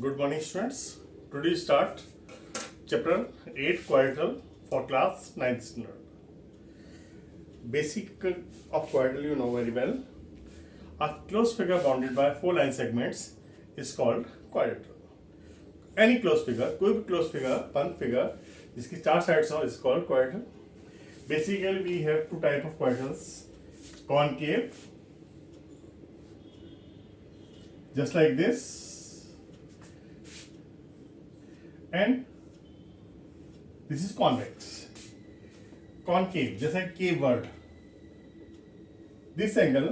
Good morning, students. Today we start chapter 8 quadrilateral for class 9th standard. Basic of quadrilateral you know very well. A closed figure bounded by 4 line segments is called quadrilateral. Any closed figure, कोई भी closed figure, पंच figure जिसकी 4 sides हो is called quadrilateral. Basically we have two type of quadrilaterals, concave, just like this, and this is convex. Concave, जैसे cave word. This angle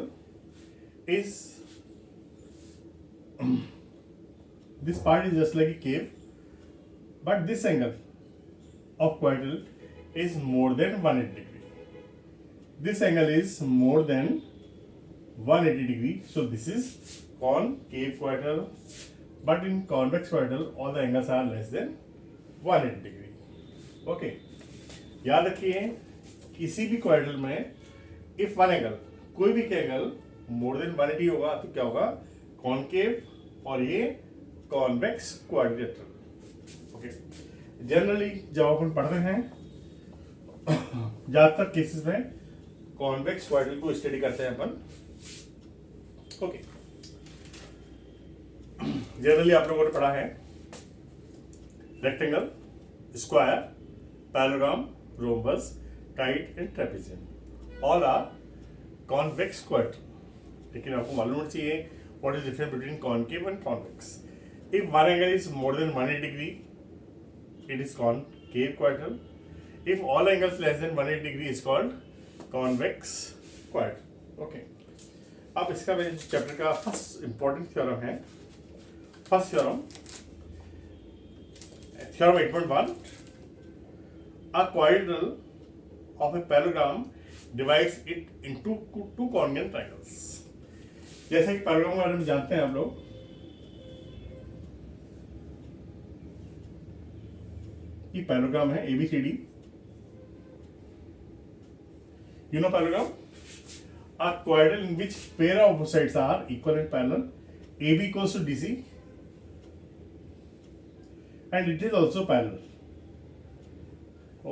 is this part is just like a cave, but this angle of quadrilateral is more than 180 degree. This angle is more than 180 degree, so this is concave quadrilateral. But in convex quadrilateral, all the angles are less than 180 degree. Okay. याद रखिए किसी भी quadrilateral में if one angle कोई भी angle मोर than 180 होगा तो क्या होगा कॉनकेव और ये कॉन्वेक्स क्वाड्रिलेटरल. ओके. जनरली जब अपन पढ़ते हैं ज्यादातर केसेस में कॉन्वेक्स क्वाड्रिलेटरल को स्टडी करते हैं अपन. ओके. जनरली आप लोगों ने पढ़ा है rectangle, square, parallelogram, rhombus, kite and trapezium. All are convex quadrilateral. लेकिन आपको मालूम होना चाहिए what is difference between concave and convex. If one angle is more than 180 degree it is concave quadrilateral. If all angles less than 180 degree is called convex quadrilateral. Okay. अब इसका chapter का first important theorem है. First theorem 8.1. A quadrilateral of a parallelogram divides it into two congruent triangles. जैसे कि पैराग्राम के बारे में जानते हैं आप लोग, ये पैराग्राम है ABCD. You know parallelogram? A quadrilateral in which pair of sides are equal and parallel. AB equals to DC, and it is also parallel.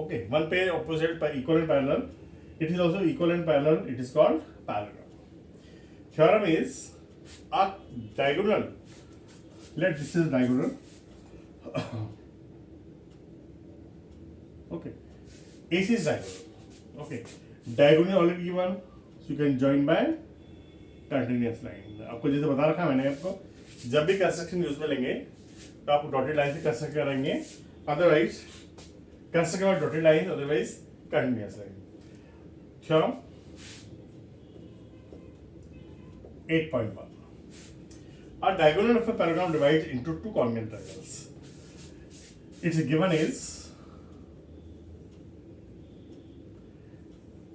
Okay, one pair opposite by equal and parallel. It is also equal and parallel. It is called parallelogram. Theorem is a diagonal. Let this is diagonal. Okay, AC is diagonal. Okay, diagonal already given, so you can join by continuous line. आपको जैसे बता रखा है मैंने आपको, जब भी construction use में लेंगे तो आप डॉटेड लाइन से कंस्ट्रक्ट करेंगे, otherwise construct by dotted line, otherwise continuous line. Theorem 8.1. A diagonal of a parallelogram divides into two congruent triangles. Its given is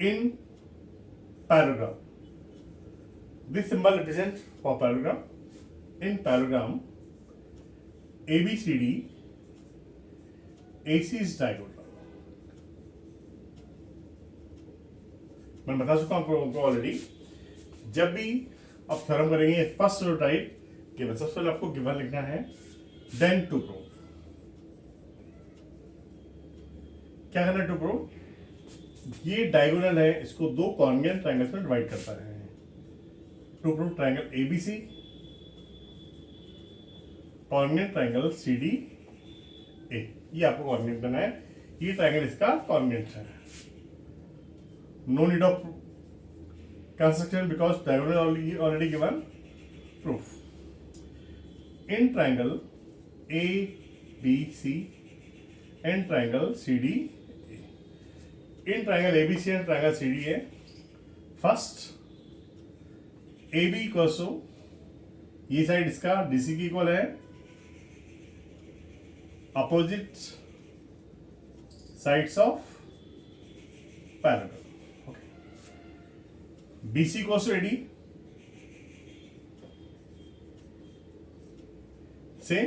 in parallelogram. This symbol represents for parallelogram. In parallelogram, ABCD, AC is diagonal. मैं बता चुका हूं आपको already. जब भी आप theorem करेंगे first type given, सबसे पहले आपको गिवन लिखना है, देन टू प्रूव. क्या करना है टू प्रूव? ये डायगोनल है, इसको दो कॉन्ग्रुएंट ट्रायंगल्स में डिवाइड करता है. To prove triangle ABC, congruent triangle CD A. ये आपको कॉन्ग्रुएंट करना है. ये ट्रायंगल इसका कॉन्ग्रुएंट है. No need of construction because diagonal already given. Proof. In triangle A B C and triangle C D, in triangle ABC and triangle CD है. First AB equals to, ये side इसका DC की equal है, opposite sides of parallel. Okay. BC equals to AD. Same,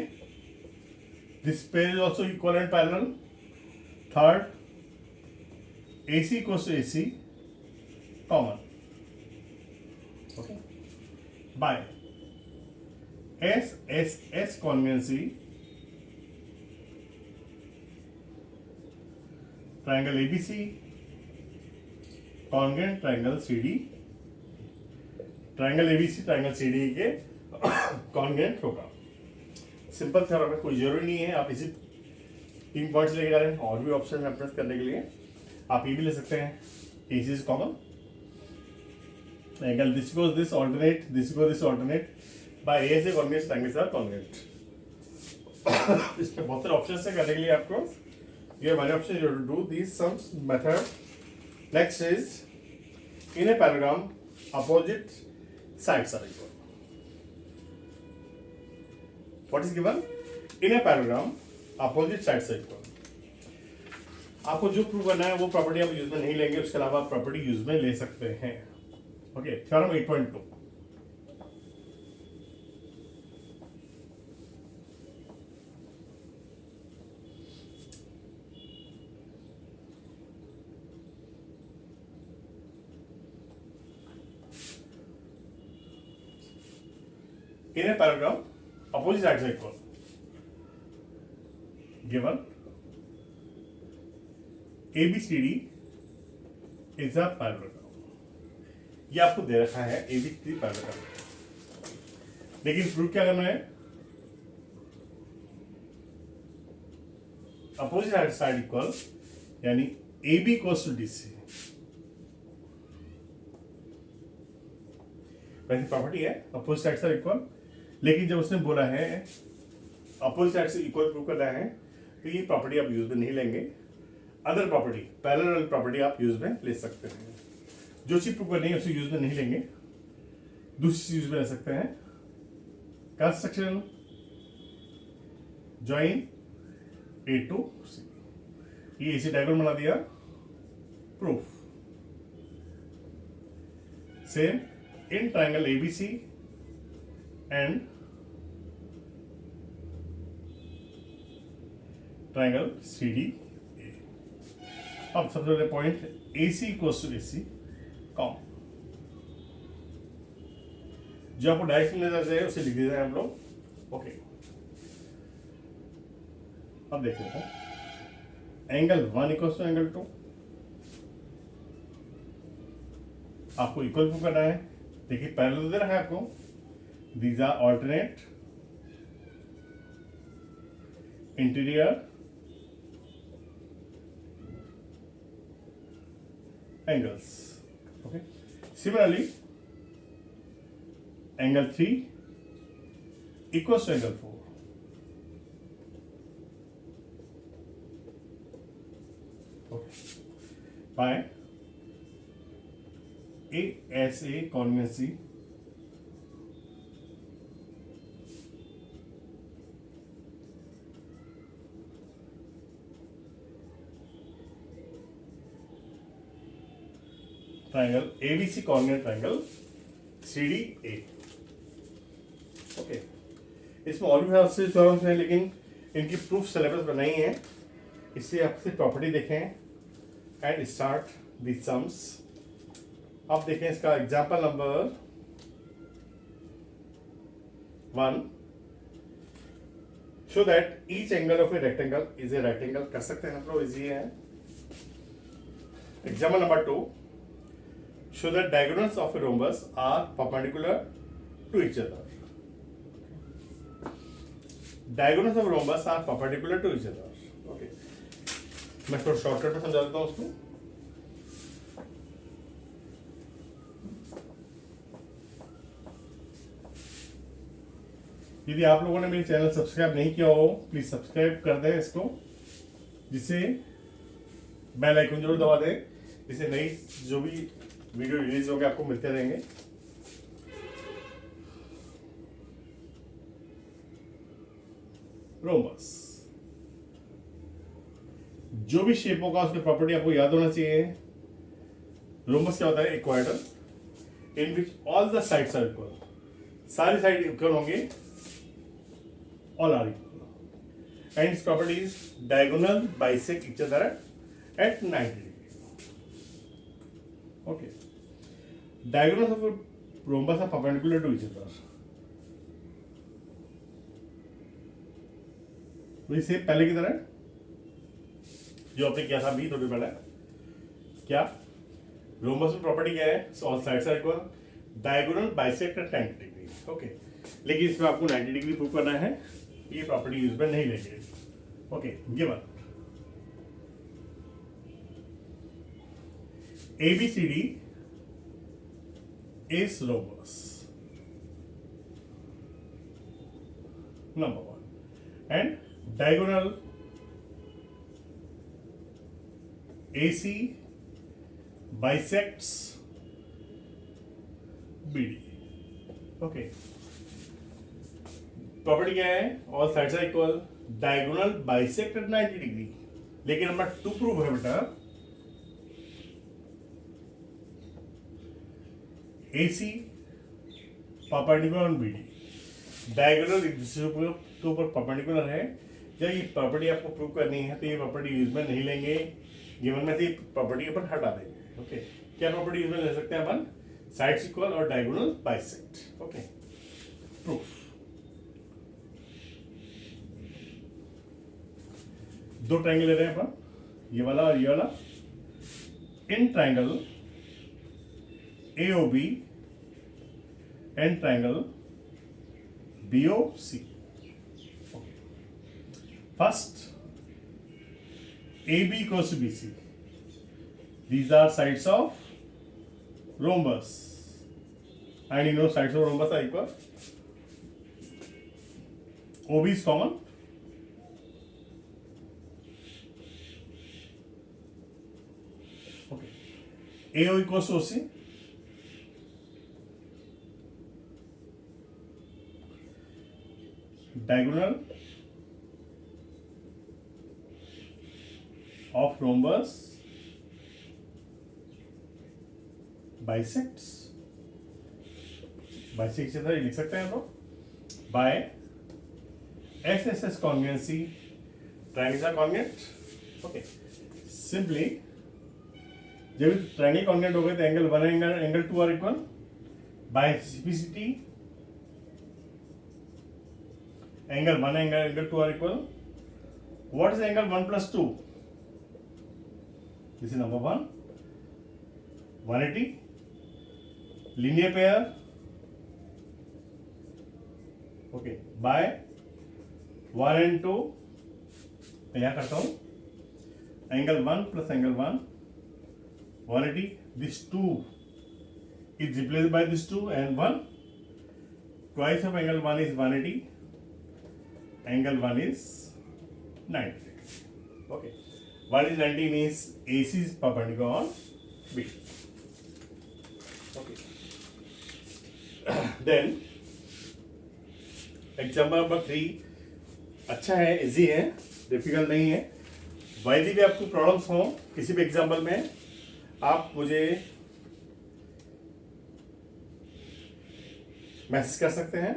this pair is also equal and parallel. Third, AC equals to AC, common. Okay. By SSS congruency, triangle ABC congruent triangle CD, triangle ABC triangle CD के congruent होगा। Simple theorem है, कोई जरूरी नहीं है आप इसी 3 points लेके जा रहे हैं, और भी ऑप्शन है प्रेस करने के लिए। आप ये भी ले सकते हैं, AC is common, angle this goes this alternate, this goes this alternate, by A से कॉन्ग्रुएंट ट्राइंगल्स आर कॉन्ग्रुएंट। इसमें बहुत सारे ऑप्शंस है करने के लिए आपको। ये वाले option you do this sums method. Next is in a parallelogram opposite sides are equal. What is given? In a paragraph, opposite sides are equal. आपको जो प्रूव करना है वो प्रॉपर्टी आप यूज में नहीं लेंगे, उसके अलावा आप प्रॉपर्टी यूज में ले सकते हैं। Okay, theorem 8.2। In a paragraph, opposite sides are equal. Given ABCD is a parallelogram. ये आपको दे रखा है ABCD parallelogram, लेकिन प्रूफ क्या करना है? Opposite side equal, यानी AB equals to DC। वैसी प्रॉपर्टी है, अपोजिट साइड्स आर इक्वल, लेकिन जब उसने बोला है अपोजिट साइड से इक्वल प्रूव करना है, तो ये प्रॉपर्टी आप यूज में नहीं लेंगे। अदर प्रॉपर्टी, पैरेलल प्रॉपर्टी आप यूज में ले सकते हैं। जो चीज प्रूव करनी है उसे यूज में नहीं लेंगे, दूसरी चीज यूज में ले सकते हैं। Construction join A to C, ये इसी डायग्राम बना दिया, proof. Same in triangle ABC and triangle CDA। अब सबसे पहले point AC equals to AC com, जो आपको डायरेक्शन नजर से उसे लिख दीजिए हम लोग। ओके, अब देख लेते हैं। एंगल 1 इक्वल्स टू एंगल 2, आपको इक्वल प्रूव करना है। देखिए पैरेलल दे रखा है आपको, these are alternate interior angles. Okay, similarly angle 3 equals to angle 4। Okay, by ASA congruency triangle ABC congruent triangle CDA। ओके, इसमें और भी बहुत से थ्योरम्स हैं, लेकिन इनकी प्रूफ सिलेबस बनाई है, इससे आपसे प्रॉपर्टी देखें एंड स्टार्ट द सम्स। अब देखें इसका example number 1। Show that each angle of a rectangle is a right angle. कर सकते हैं हम लोग, इजी है। Example number 2। Show that diagonals of a rhombus are perpendicular to each other. Diagonals of rhombus are perpendicular to each other. Okay, मैं थोड़ा shortcut में समझा देता हूं उसको। यदि आप लोगों ने मेरे चैनल सब्सक्राइब नहीं किया हो, प्लीज सब्सक्राइब कर दें इसको, जिससे बेल आइकन जरूर दबा दें, जिससे नई जो भी वीडियो रिलीज होंगे आपको मिलते रहेंगे। रोम्बस, जो भी शेप होगा उसकी प्रॉपर्टी आपको याद होना चाहिए। रोम्बस क्या होता है? A quadrant in which all the sides are equal. सारी साइड इक्वल होंगे, all are equal, and its property is diagonal bisect each other at 90 degree. Okay, diagonals of a rhombus are perpendicular to each other. वैसे पहले की तरह जो आपने किया था अभी थोड़ी पहले, क्या रोमबस में प्रॉपर्टी क्या है, all sides are equal, diagonal bisect at 90 degree. Okay, लेकिन इसमें आपको 90 डिग्री प्रूव करना है, ये प्रॉपर्टी यूज में नहीं लेंगे। Okay, given ABCD is rhombus, number one, and diagonal AC bisects BD। Okay, property क्या है, all sides are equal, diagonal bisect at 90 degree. लेकिन नंबर 2 प्रूव है बेटा, AC perpendicular on BD, diagonal एक दूसरे के ऊपर परपेंडिकुलर है। जब ये प्रॉपर्टी आपको प्रूव करनी है तो ये प्रॉपर्टी यूज में नहीं लेंगे, गिवन में से प्रॉपर्टी के ऊपर हटा देंगे। ओके, क्या प्रॉपर्टी यूज में ले सकते हैं अपन, साइड्स इक्वल और डायगोनल बाइसेक्ट। ओके, प्रूफ, दो ट्रायंगल ले रहे हैं अपन, ये वाला और ये वाला। In triangle AOB and triangle BOC। First AB equals to BC, these are sides of rhombus and you know sides of rhombus are equal, OB is common, okay, AO equals to OC, diagonal of rhombus bisects, bisect से लिख सकते हैं हम लोग, by SSS congruency, triangles are congruent। Okay, simply जब triangle congruent हो गए तो angle 1 angle 2 are equal, by CPCT angle 1 angle 2 are equal. What is angle 1 plus 2? This is number 1, 180, linear pair, okay, by 1 and 2, मैं यहाँ करता हूँ, angle 1 plus angle 1, 180, this 2 is replaced by this 2 and 1, twice of angle 1 is 180, angle 1 is 90, okay. What is 90 means AC is perpendicular on B. Okay. Then example number 3 अच्छा है, easy है, difficult नहीं है। वैसे भी आपको प्रॉब्लम्स हो किसी भी एग्जाम्पल में, आप मुझे मैसेज कर सकते हैं।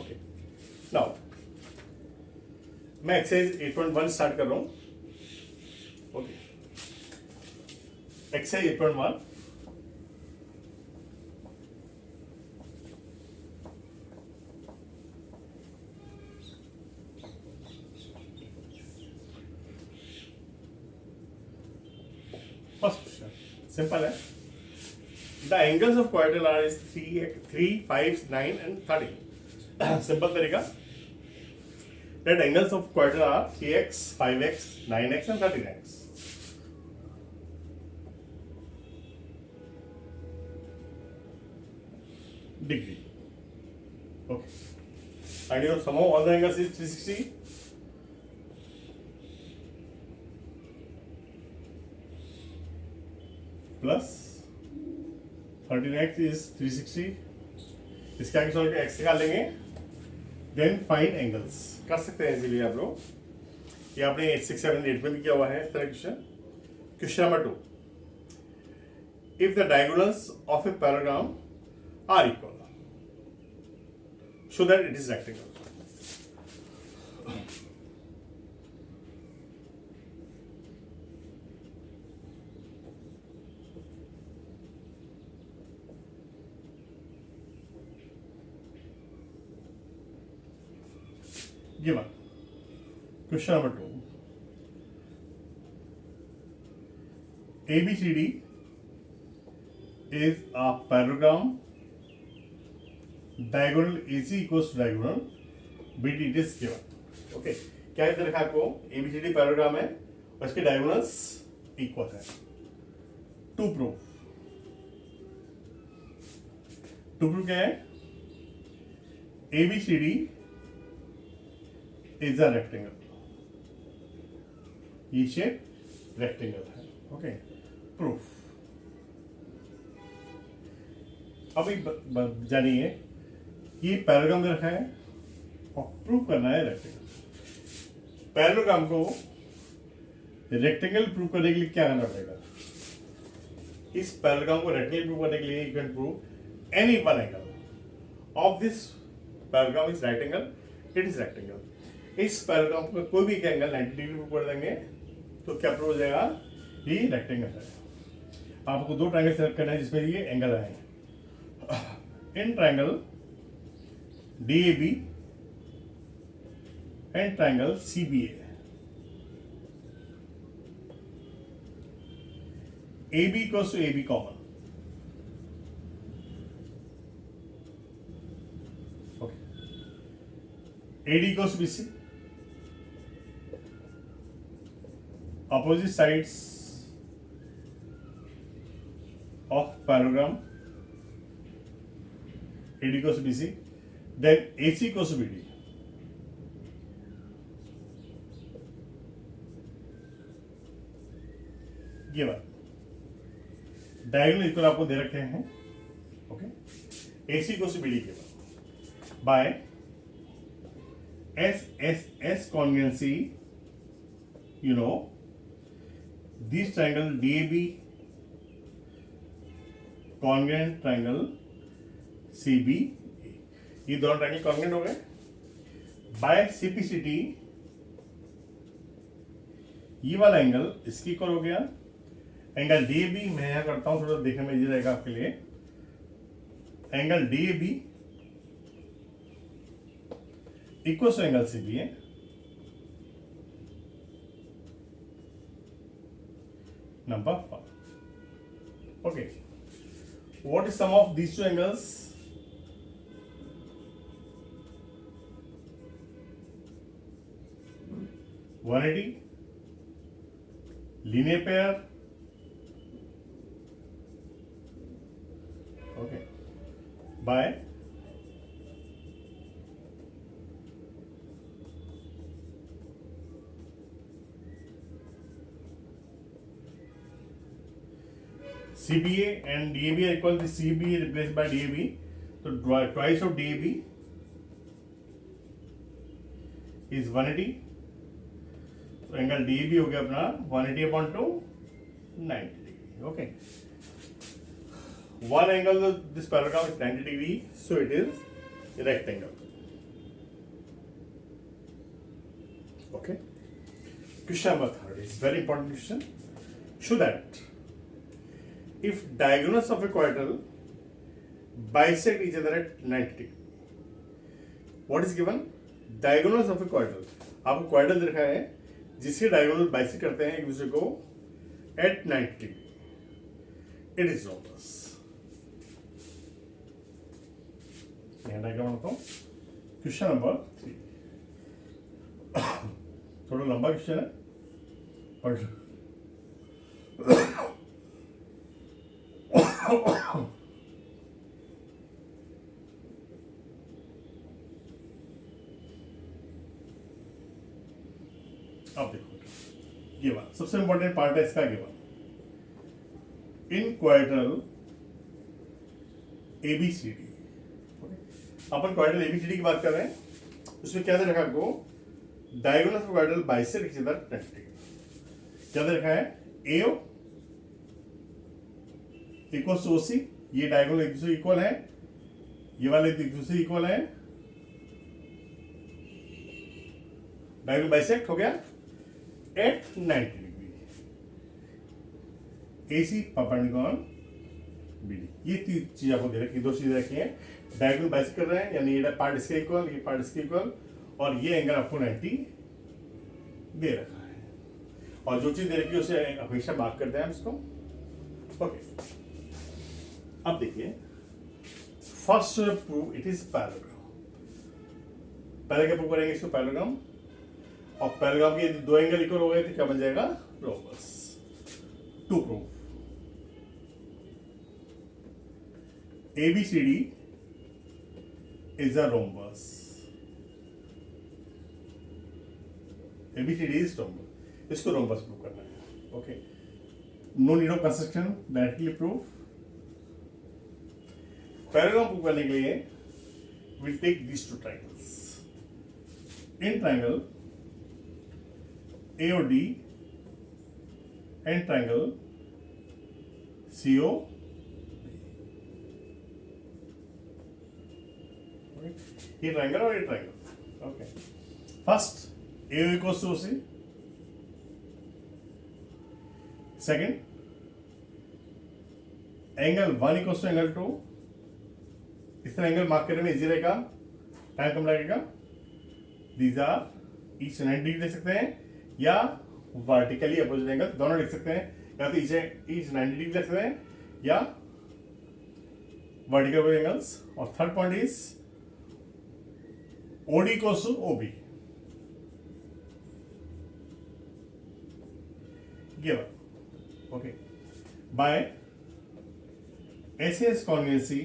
ओके, नाउ मैं एक्सरसाइज 8.1 स्टार्ट कर रहा हूं। Okay, exercise 8.1, first question simple है। The angles of quadrilateral are is 3, 5, 9 and 13। Simple तरीका, that angles of quadrilateral are 3x, 5x, 9x and 13x. Degree. Okay. And your sum of all the angles is 360. Plus 13x is 360. इसका आगे solve x निकाल लेंगे, then find angles कर सकते हैं easily आप लोग। ये आपने 8, 6, 7, 8 में भी किया हुआ है इस तरह question. Question number 2, if the diagonals of a parallelogram are equal, show that it is rectangle. given. Question number 2. ABCD is a parallelogram. Diagonal AC equals to diagonal BD is given. Okay. क्या इधर लिखा आपको ABCD पैराग्राम है और इसके diagonals equal है. To proof क्या है? ABCD is a rectangle. ये शेप रेक्टेंगल है. ओके. प्रूफ. अभी जानिए ये पैराग्राम में रखा है और प्रूफ करना है रेक्टेंगल. पैराग्राम को रेक्टेंगल प्रूव करने के लिए क्या करना पड़ेगा? इस पैराग्राम को रेक्टेंगल प्रूव करने के लिए you can prove any one angle of this parallelogram is right angle, it is rectangle. इस पैराग्राम का कोई भी एंगल 90 डिग्री प्रूव कर देंगे तो क्या प्रूव हो जाएगा? ये रेक्टेंगल है. आपको दो ट्रायंगल सेलेक्ट करना है जिसमें ये एंगल आए. In triangle DAB and triangle CBA. AB equals to AB common. Okay. AD equals to BC. Opposite sides of parallelogram. AD equals to BC. Then AC equals to BD. Given. Diagonal equal आपको दे रखे हैं. Okay. AC equal to BD given by SSS congruency. You know this triangle DAB congruent triangle CBA. ये दोनों triangle congruent हो गए. By CPCT ये वाला एंगल इसकी इक्वल हो गया. एंगल DAB मैं यहां करता हूं, थोड़ा देखने में इजी रहेगा आपके लिए. Angle DAB equal to angle CBA. Number 5. Okay. What is sum of these two angles? (180) linear pair. Okay. By CBA and DAB are equal to CBA replaced by DAB. So twice of DAB is 180. तो angle DAB हो गया अपना 180/2 90 degree. Okay. One angle of this parallelogram is 90 degree, so it is a rectangle. Okay. Question number 3 is very important question. Show that if diagonals of a quadrilateral bisect each other at 90 degree. What is given? Diagonals of a quadrilateral. आपको क्वाड्रिल दिखा है जिसके diagonal bisect करते हैं एक दूसरे को at 90 degree. It is obvious. बनाता हूँ. क्वेश्चन नंबर 3 थोड़ा लंबा क्वेश्चन है पढ़. अब देखो गिवन. सबसे इंपॉर्टेंट पार्ट है इसका गिवन. इन क्वाड्रिलेटरल ABCD. अपन क्वाड्रिलेटरल ABCD की बात कर रहे हैं. उसमें क्या दे रखा है आपको? Diagonal of quadrilateral bisect each other 90 degree. क्या दे रखा है? AO equals to OC. ये डायगोनल एक दूसरे इक्वल है, ये वाले एक दूसरे इक्वल है. डायगोनल बाइसेक्ट हो गया at 90 degree. AC perpendicular BD. ये चीज आपको दे रखी, दो चीजें रखी है. डायगोनल बाइसेक्ट कर रहे हैं यानी ये पार्ट इसके इक्वल, ये पार्ट इसके इक्वल, और ये एंगल आपको 90 दे रखा है, और जो चीज दे रखी है उसे हमेशा मार्क करते हैं हम इसको। ओके, अब देखिए first prove it is parallelogram. पहले क्या प्रूव करेंगे इसको, पैरेललोग्राम, और पैरेललोग्राम के दो एंगल इक्वल हो गए तो क्या बन जाएगा, rhombus. To prove ABCD is a rhombus. ABCD is rhombus. इसको rhombus प्रूव करना है। Okay, no need of construction, directly prove. Parallelogram prove करने के लिए we'll take these two triangles. In triangle AOD and triangle CO, ये triangle और ये triangle. Okay, first AO equals to OC, second angle 1 equals to angle 2। इस तरह angle mark करने में इजी रहेगा, टाइम कम लगेगा। दीज आर ईच 90 डिग्री लिख सकते हैं, या वर्टिकली अपोजिट एंगल दोनों लिख सकते हैं, या तो ईच 90 डिग्री लिख सकते हैं या वर्टिकल अपोजिट एंगल्स। और third point is OD equals to OB. Given. Okay. By SAS congruency,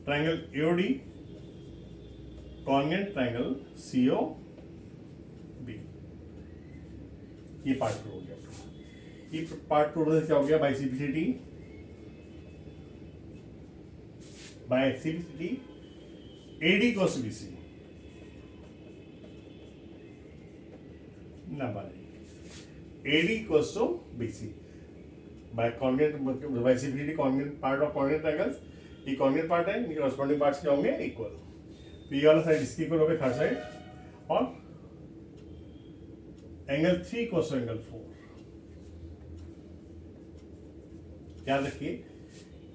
triangle AOD congruent triangle COB, ये पार्ट प्रूव हो गया। ये पार्ट प्रूव होने से क्या हो गया, by CPCT AD cos BC ना बने AD cos BC by congruent, by CPCT congruent part of congruent triangles. ये कॉन्ग्रेंट पार्ट है, इनके कॉरस्पॉन्डिंग पार्ट्स क्या होंगे, इक्वल। तो ये वाला साइड इसकी इक्वल हो गया, थर्ड साइड, और एंगल 3 cos एंगल 4। याद रखिए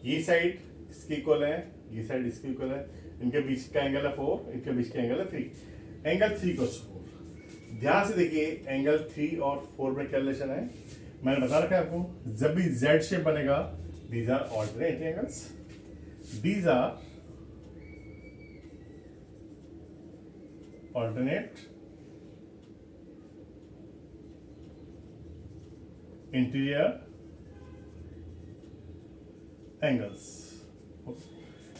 ये साइड इसकी इक्वल है, ये साइड इसकी इक्वल है, इनके बीच का एंगल है 4, इनके बीच का एंगल है 3, एंगल 3 cos 4। ध्यान से देखिए एंगल 3 और 4 में क्या रिलेशन है, मैंने बता रखा है आपको। जब भी Z शेप बनेगा, these are alternate angles, these are alternate interior angles.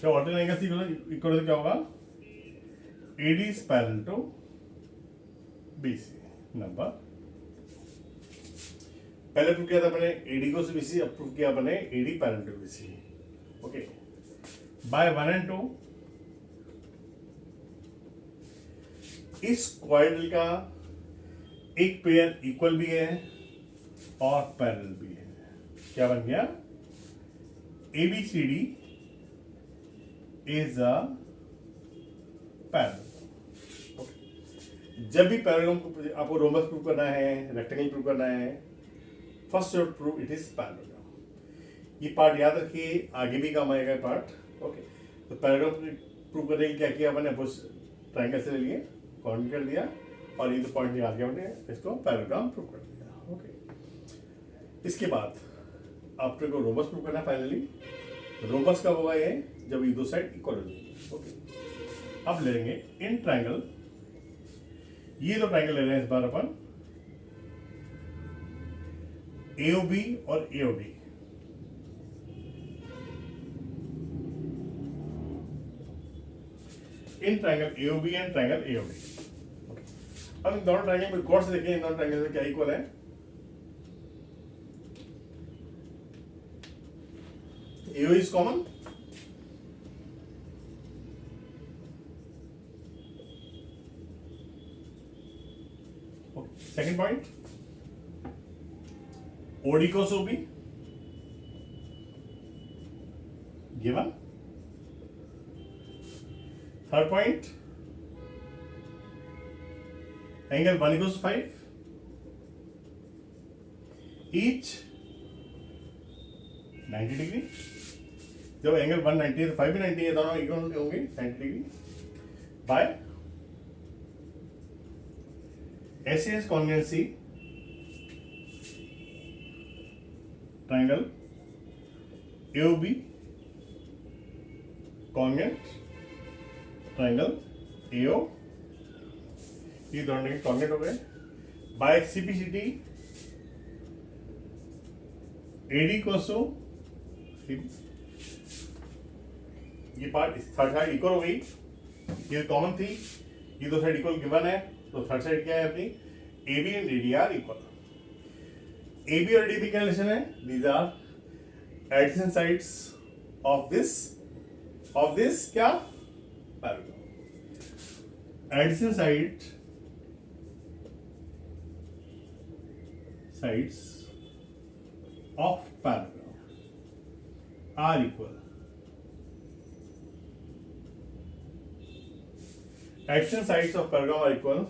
जब ऑल्टरनेट एंगल्स इक्वल तो क्या होगा, AD is parallel to BC। Number पहले प्रूव किया था मैंने AD को BC, अब प्रूव किया मैंने AD parallel to BC। Okay, by 1 and 2 इस क्वाड्रिल का एक पेयर इक्वल भी है और पैरेलल भी है। क्या बन गया, ABCD इज अ पैरेलल। जब भी पैरेलल आपको रोम्बस प्रूव करना है, रेक्टेंगल प्रूव करना है, first you prove it is parallel. ये पार्ट याद रखिए, आगे भी काम आएगा पार्ट। ओके, तो पैरेलल प्रूव करने के लिए क्या किया मैंने, ट्रायंगल से ले लिए, कॉर्नर कर दिया, और ये तो पॉइंट निकाल के हमने इसको पैरेललोग्राम प्रूव कर दिया। ओके, इसके बाद आपको को रोम्बस प्रूव करना है फाइनली। रोम्बस कब होगा, ये जब ये दो साइड इक्वल हो जाएगी। ओके, अब ले लेंगे इन ट्रायंगल, ये दो ट्रायंगल ले रहे हैं इस बार अपन, AOB और AOD। In triangle AOB and triangle AOD। अब इन दोनों ट्रायंगल में गौर से देखें, इन दोनों ट्रायंगल में क्या इक्वल है, AO is common, second point OD cos OB given, third point angle 1 equals 5, each 90 degree. जब एंगल 190 है तो 5 भी 90 है, दोनों इक्वल होंगे 90 degree by S congruency triangle AOB congruent triangle AO, ये दोनों कॉन्वेंट हो गए बाय CPCT AD कोसो, ये पार्ट थर्ड साइड इक्वल हो गई, ये कॉमन थी, ये दो साइड इक्वल गिवन है, तो थर्ड साइड क्या है अपनी AB and AD are equal. AB और AD की क्या रिलेशन है? These are adjacent sides of this क्या paragraph. Adjacent sides of paragraph are equal. Adjacent sides of paragraph are equal,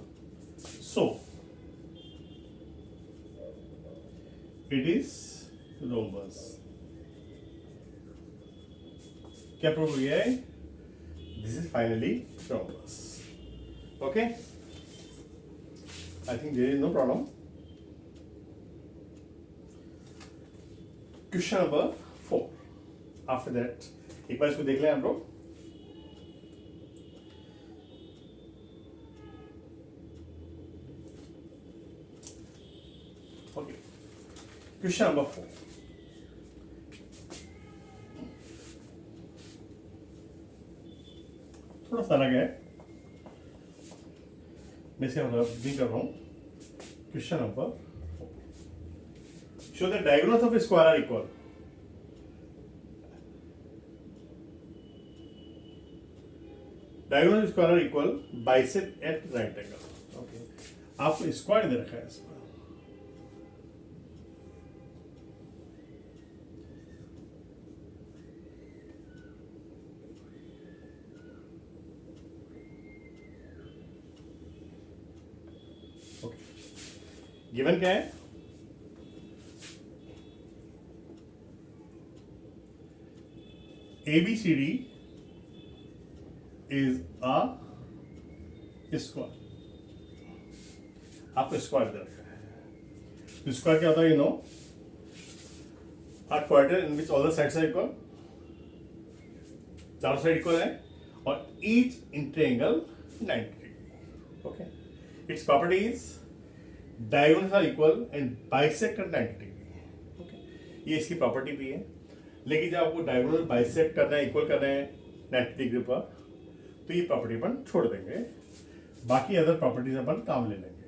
so it is rhombus. क्या prove किया है? This is finally rhombus. Okay, I think there is no problem. Question number 4। After that एक बार इसको देख लें हम लोग। Okay, question number 4। थोड़ा सा अलग है, मैं इसे नहीं कर रहा हूं। Question number, show the diagonals of a square are equal. Diagonals of square are equal, bisect at right angle. Okay, आपको स्क्वायर दे रखा है इसमें। ओके, गिवन क्या है? ABCD is a square। आपको स्क्वायर दे रखा है, तो स्क्वायर क्या होता है? a quadrant in which all the sides are equal, चारों साइड इक्वल है, और each interior angle 90 degree. Okay, its property is diagonals are equal and bisect at 90 degree. Okay, ये इसकी प्रॉपर्टी भी है, लेकिन जब आपको डायगोनल बाइसेक्ट करना है, इक्वल करना है 90 डिग्री पर, तो ये प्रॉपर्टी अपन छोड़ देंगे, बाकी अदर प्रॉपर्टीज अपन काम ले लेंगे।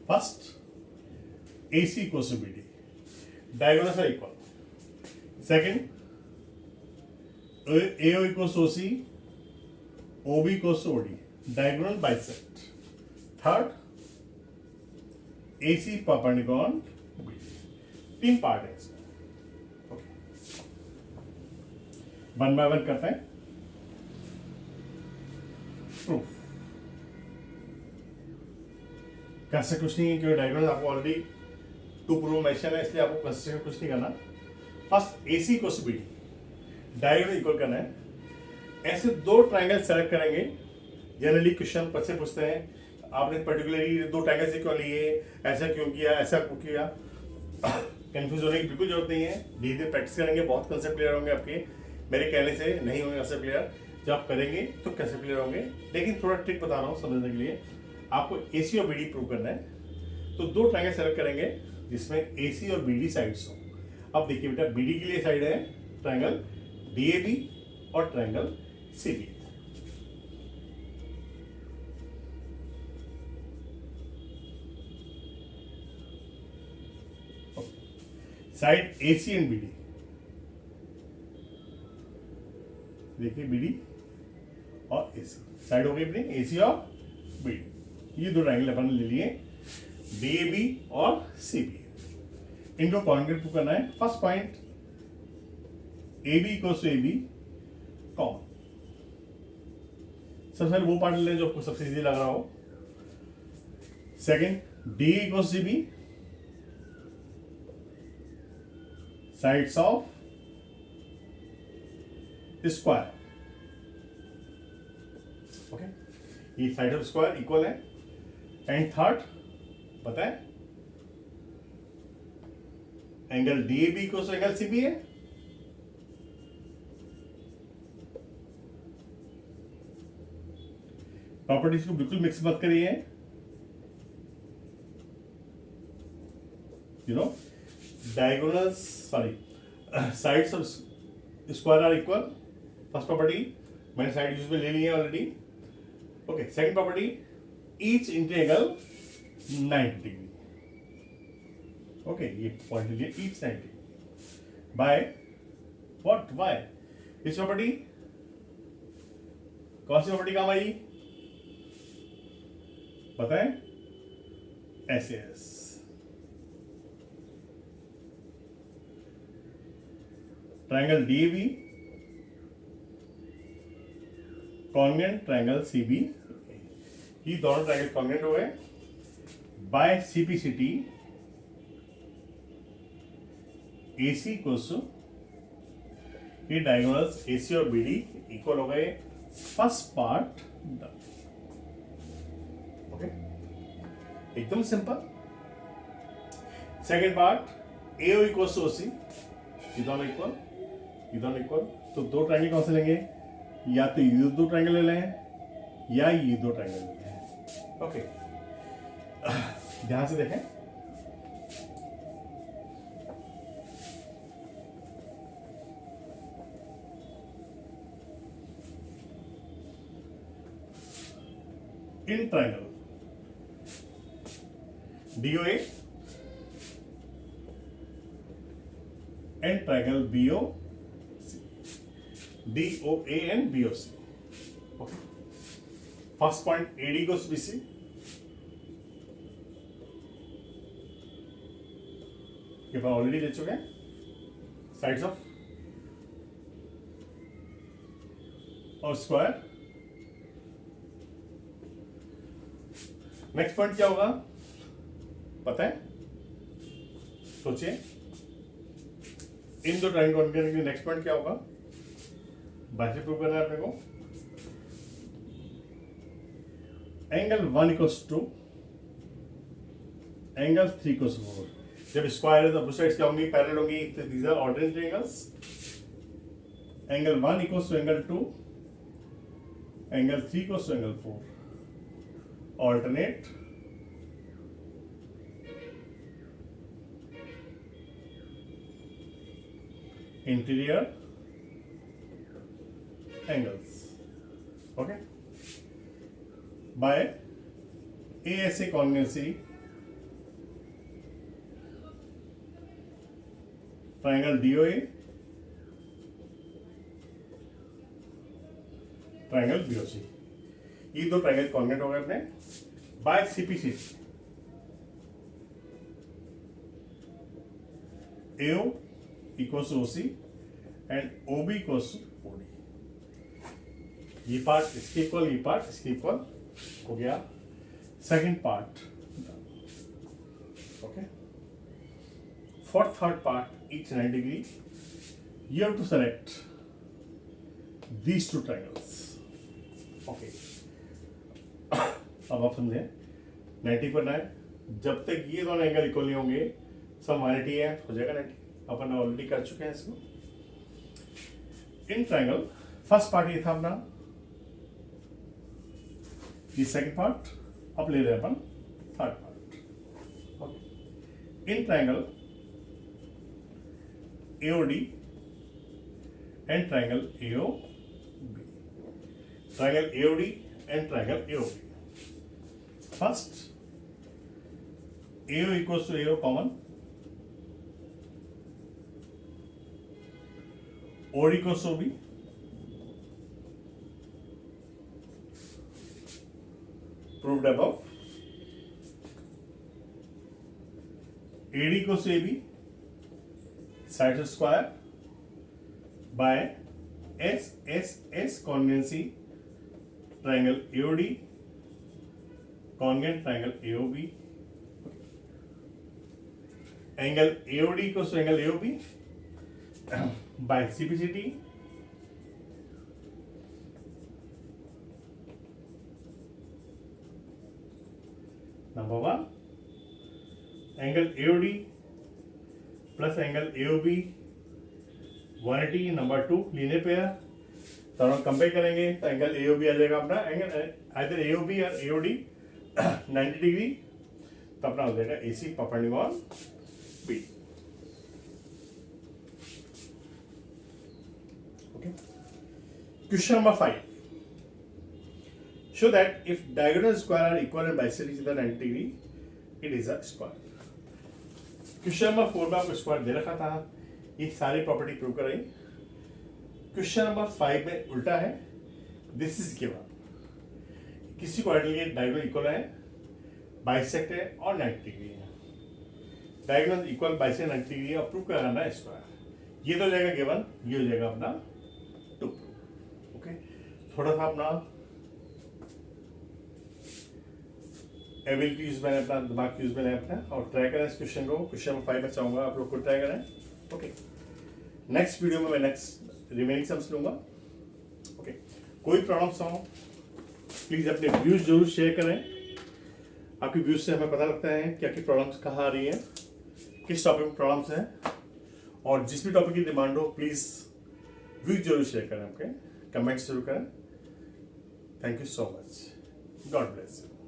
First, AC equals to BD, diagonals are equal. Second, AO equals to OC, OB equals to OD, diagonal bisect. Third, AC perpendicular BD। 3 part है इसमें। ओके, वन बाय वन करते हैं। प्रूफ कैसे कुछ नहीं है, क्योंकि डायग्राम आपको ऑलरेडी 2 प्रूफ मेंशन है, इसलिए आपको कंसिस्टेंट कुछ नहीं करना। First, AC equals to BD, diagonal equal करना है। ऐसे 2 ट्रायंगल सेलेक्ट करेंगे। जनरली क्वेश्चन बच्चे पूछते हैं, आपने पर्टिकुलरली 2 ट्रायंगल क्यों लिए, ऐसा क्यों किया, ऐसा क्यों किया। कंफ्यूज होने की बिल्कुल जरूरत नहीं है, धीरे धीरे प्रैक्टिस करेंगे, बहुत कंसेप्ट क्लियर होंगे आपके। मेरे कहने से नहीं होंगे कंसेप्ट क्लियर, जब आप करेंगे तो कंसेप्ट क्लियर होंगे। लेकिन थोड़ा ट्रिक बता रहा हूँ समझने के लिए। आपको AC और BD प्रूव करना है, तो 2 ट्रायंगल सेलेक्ट करेंगे जिसमें AC और BD साइड्स हो। अब देखिए बेटा, BD के लिए साइड है ट्रायंगल DAB और triangle CBA। Side AC and BD, देखिए BD और AC साइड हो गई अपनी, AC और BD। ये 2 ट्रायंगल अपन ले लिए, DAB और CBA। इनको कॉन्ग्रेट प्रूव करना है। First point, AB equals to AB common. सबसे पहले वो पार्ट ले लें जो आपको सबसे इजी लग रहा हो। Second, D equals CB, sides of square. Okay, ये साइड ऑफ स्क्वायर इक्वल है. एंड थर्ड पता है, angle DAB equal to angle CB है. प्रॉपर्टीज को बिल्कुल मिक्स मत करिए. You know, diagonals, sorry, sides of square are equal. First property मैंने साइड यूज में ले ली है already. Okay, second property, each integral 90 degree. Okay, ये पॉइंट लीजिए, ईच 90 बाय व्हाट, बाय इस प्रॉपर्टी. कौन सी प्रॉपर्टी काम आई बताएं? SAS. Triangle DAB congruent triangle CB. ये दोनों ट्रायंगल कॉन्ग्रुएंट हो गए. By CPCT AC equals to, ये डायगोनल्स AC और BD इक्वल हो गए. First part done. ओके, एकदम simple. Second part, AO equals to OC. ये दोनों इक्वल, ये दोनों इक्वल. तो दो ट्रायंगल कौन से लेंगे? या तो ये दो ट्रायंगल ले लें या ये दो ट्रायंगल ले लें. ओके, ध्यान से देखें. In triangle DOA and triangle BOC, DOA and BOC. Okay. First point, AD goes BC. ये बार ऑलरेडी ले चुके हैं. साइड्स ऑफ और स्क्वायर. नेक्स्ट पॉइंट क्या होगा पता है? सोचिए, इन दो ट्रायंगल के नेक्स्ट पॉइंट क्या होगा? बाइसेप प्रूव करना है अपने को. Angle 1 equals to angle 3 equals 4. जब स्क्वायर है तो अपोजिट साइड्स क्या होंगी? पैरेलल होंगी. तो these are ordinary triangles. Angle 1 equals to angle 2, angle 3 equals to angle 4. Alternate interior angles. Okay, by ASA congruency, triangle DOA, triangle BOC. ये दो triangle congruent हो गए अपने. By CPCT, AO equals to OC and OB equals to OD. ये part इसके equal, ये part इसके equal हो गया. Second part. Okay, for third part, each 90 degree, you have to select these two triangles. Okay. अब आप समझे 90 पर 9. जब तक ये दोनों एंगल इक्वल नहीं होंगे, सब 180 है, हो जाएगा 90. अपन ऑलरेडी कर चुके हैं इसको. इन ट्रायंगल फर्स्ट पार्ट ये था अपना. ये सेकंड पार्ट. अब ले रहे हैं अपन third part. In triangle AOD and triangle AOB. Triangle AOD and triangle AOB. First, AO equals to AO common, OD equals to OB. Proved above. AD equals to AB. Sides of square by SSS congruency, triangle AOD, congruent triangle AOB. Angle AOD equals to angle AOB by CPCT number 1 angle AOD plus angle AOB 180 number 2 linear pair दोनों compare करेंगे तो angle AOB आ जाएगा अपना angle either AOB और AOD 90 degree तो अपना हो जाएगा AC perpendicular B okay question number 5 show that if diagonal square are equal and bisecting each other 90 degree it is a square question number 4 में आपको स्क्वायर दे रखा था ये सारी प्रॉपर्टी प्रूव कराई क्वेश्चन नंबर 5 में उल्टा है दिस इज गिवन किसी क्वाड्रेंट के डायगोनल इक्वल है बाइसेक्ट है और 90 डिग्री है डायगोनल इक्वल बाइसेक्ट 90 डिग्री और प्रूव कराना है स्क्वायर ये तो हो जाएगा गिवन ये हो जाएगा अपना टू ओके थोड़ा सा अपना एबिलिटी यूज मैंने अपना दिमाग यूज मैंने अपना और ट्राई करें इस क्वेश्चन को क्वेश्चन नंबर 5 में चाहूंगा आप लोग को ट्राई करें ओके नेक्स्ट वीडियो में मैं नेक्स्ट रिमेनिंग सम्स लूंगा ओके कोई प्रॉब्लम्स हो प्लीज अपने व्यूज जरूर शेयर करें आपके व्यूज से हमें पता लगता है कि आपकी प्रॉब्लम्स कहाँ आ रही हैं किस टॉपिक में प्रॉब्लम्स हैं और जिस भी टॉपिक की डिमांड हो प्लीज व्यूज जरूर शेयर करें ओके कमेंट्स जरूर करें thank you so much God bless you